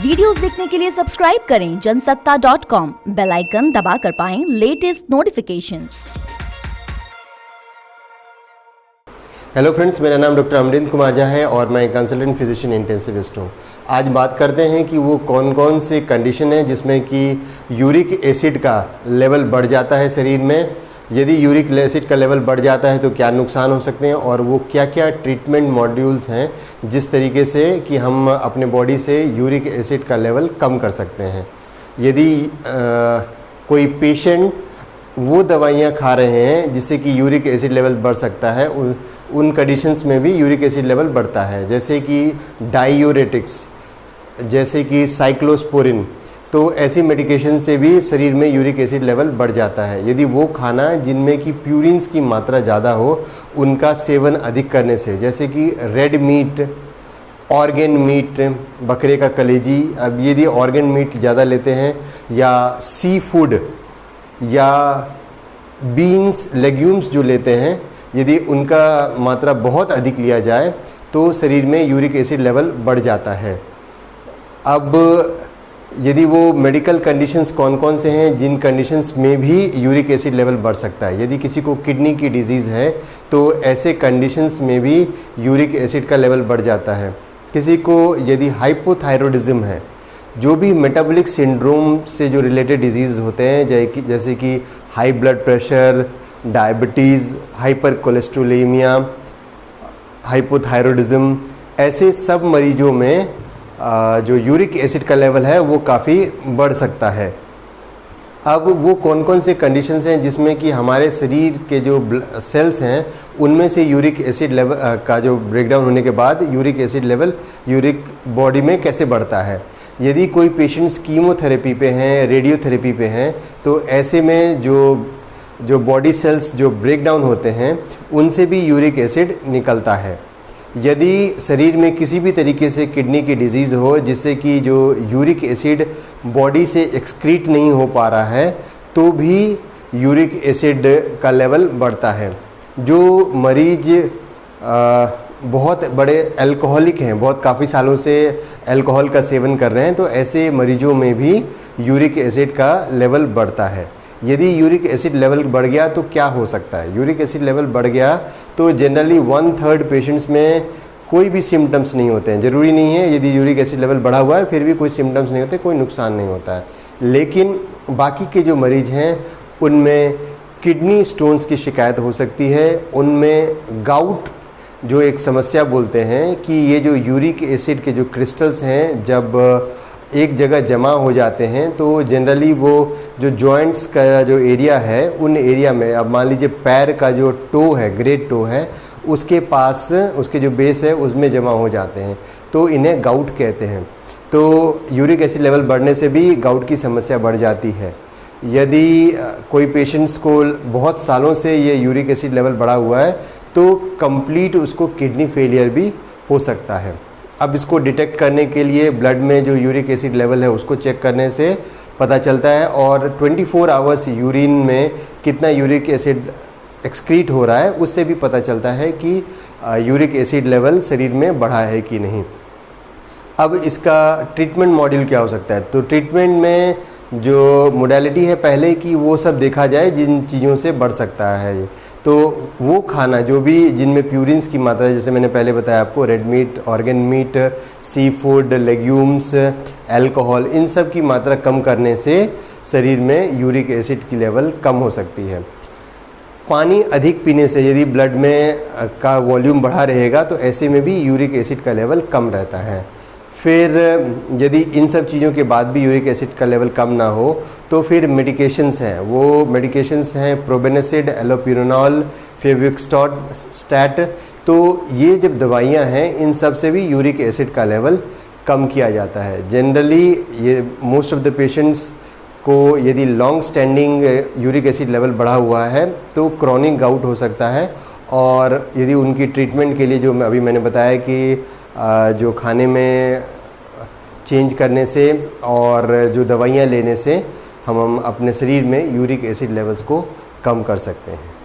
Videos देखने के लिए सब्सक्राइब करें जनसत्ता.com, बेल आइकन दबाकर पाएं लेटेस्ट नोटिफिकेशंस। हेलो फ्रेंड्स, मेरा नाम डॉक्टर अमरिंदर कुमार झा है और मैं कंसल्टेंट फिजिशियन इंटेंसिविस्ट हूँ। आज बात करते हैं कि वो कौन कौन से कंडीशन है जिसमें कि यूरिक एसिड का लेवल बढ़ जाता है शरीर में। यदि यूरिक एसिड का लेवल बढ़ जाता है तो क्या नुकसान हो सकते हैं और वो क्या क्या ट्रीटमेंट मॉड्यूल्स हैं जिस तरीके से कि हम अपने बॉडी से यूरिक एसिड का लेवल कम कर सकते हैं। यदि कोई पेशेंट वो दवाइयाँ खा रहे हैं जिससे कि यूरिक एसिड लेवल बढ़ सकता है, उन कंडीशंस में भी यूरिक एसिड लेवल बढ़ता है, जैसे कि डायूरेटिक्स, जैसे कि साइक्लोस्पोरिन। तो ऐसी मेडिकेशन से भी शरीर में यूरिक एसिड लेवल बढ़ जाता है। यदि वो खाना जिनमें कि प्यूरिन्स की मात्रा ज़्यादा हो उनका सेवन अधिक करने से, जैसे कि रेड मीट, ऑर्गेन मीट, बकरे का कलेजी। अब यदि ऑर्गेन मीट ज़्यादा लेते हैं या सी फूड या बीन्स, लेग्यूम्स जो लेते हैं, यदि उनका मात्रा बहुत अधिक लिया जाए तो शरीर में यूरिक एसिड लेवल बढ़ जाता है। अब यदि वो मेडिकल कंडीशंस कौन कौन से हैं जिन कंडीशंस में भी यूरिक एसिड लेवल बढ़ सकता है। यदि किसी को किडनी की डिजीज़ है तो ऐसे कंडीशंस में भी यूरिक एसिड का लेवल बढ़ जाता है। किसी को यदि हाइपोथायरॉयडिज्म है, जो भी मेटाबॉलिक सिंड्रोम से जो रिलेटेड डिजीज़ होते हैं, जैसे कि high blood pressure, diabetes, hyper cholesterolaemia, hypothyroidism, ऐसे सब मरीजों में जो यूरिक एसिड का लेवल है वो काफ़ी बढ़ सकता है। अब वो कौन कौन से कंडीशंस हैं जिसमें कि हमारे शरीर के जो सेल्स हैं उनमें से यूरिक एसिड लेवल का जो ब्रेकडाउन होने के बाद uric acid level uric body में कैसे बढ़ता है। यदि कोई पेशेंट्स कीमोथेरेपी पे हैं, रेडियोथेरेपी पे हैं, तो ऐसे में जो बॉडी सेल्स जो ब्रेकडाउन होते हैं उनसे भी यूरिक एसिड निकलता है। यदि शरीर में किसी भी tariके से किडनी की डिजीज़ हो जिससे कि जो यूरिक एसिड बॉडी से एक्सक्रीट नहीं हो पा रहा है तो भी यूरिक एसिड का लेवल बढ़ता है। जो मरीज बहुत बड़े अल्कोहलिक हैं, बहुत काफ़ी सालों से अल्कोहल का सेवन कर रहे हैं, तो ऐसे मरीजों में भी यूरिक एसिड का लेवल बढ़ता है। यदि यूरिक एसिड लेवल बढ़ गया तो क्या हो सकता है। यूरिक एसिड लेवल बढ़ गया तो जनरली 1/3 पेशेंट्स में कोई भी सिम्टम्स नहीं होते हैं। ज़रूरी नहीं है यदि यूरिक एसिड लेवल बढ़ा हुआ है फिर भी कोई सिम्टम्स नहीं होते, कोई नुकसान नहीं होता है। लेकिन बाकी के जो मरीज हैं उनमें किडनी स्टोन्स की शिकायत हो सकती है, उनमें गाउट जो एक समस्या बोलते हैं कि ये जो यूरिक एसिड के जो क्रिस्टल्स हैं जब एक जगह जमा हो जाते हैं तो जनरली वो जो जॉइंट्स का जो एरिया है उन एरिया में, अब मान लीजिए पैर का जो टो है, ग्रेट टो है, उसके पास उसके जो बेस है उसमें जमा हो जाते हैं, तो इन्हें गाउट कहते हैं। तो यूरिक एसिड लेवल बढ़ने से भी गाउट की समस्या बढ़ जाती है। यदि कोई पेशेंट्स को बहुत सालों से ये यूरिक एसिड लेवल बढ़ा हुआ है तो कंप्लीट उसको किडनी फेलियर भी हो सकता है। अब इसको डिटेक्ट करने के लिए ब्लड में जो यूरिक एसिड लेवल है उसको चेक करने से पता चलता है, और 24 आवर्स यूरिन में कितना यूरिक एसिड एक्सक्रीट हो रहा है उससे भी पता चलता है कि यूरिक एसिड लेवल शरीर में बढ़ा है कि नहीं। अब इसका ट्रीटमेंट मॉड्यूल क्या हो सकता है। तो ट्रीटमेंट में जो मोडालिटी है पहले की वो सब देखा जाए जिन चीज़ों से बढ़ सकता है। तो वो खाना जो भी जिनमें प्यूरिन्स की मात्रा, जैसे मैंने पहले बताया आपको, red meat, organ meet, sea food, legumes, alcohol, इन सब की मात्रा कम करने से शरीर में यूरिक एसिड की लेवल कम हो सकती है। पानी अधिक पीने से यदि ब्लड में का वॉल्यूम बढ़ा रहेगा तो ऐसे में भी यूरिक एसिड का लेवल कम रहता है। फिर यदि इन सब चीज़ों के बाद भी यूरिक एसिड का लेवल कम ना हो तो फिर मेडिकेशंस हैं, वो मेडिकेशंस हैं प्रोबेनासिड, एलोपिरानॉल, फेविस्टैट। तो ये जब दवाइयाँ हैं इन सब से भी यूरिक एसिड का लेवल कम किया जाता है। जनरली ये मोस्ट ऑफ द पेशेंट्स को यदि long standing uric acid level बढ़ा हुआ है तो क्रॉनिक गाउट हो सकता है, और यदि उनकी ट्रीटमेंट के लिए जो अभी मैंने बताया कि जो खाने में चेंज करने से और जो दवाइयाँ लेने से हम अपने शरीर में यूरिक एसिड लेवल्स को कम कर सकते हैं।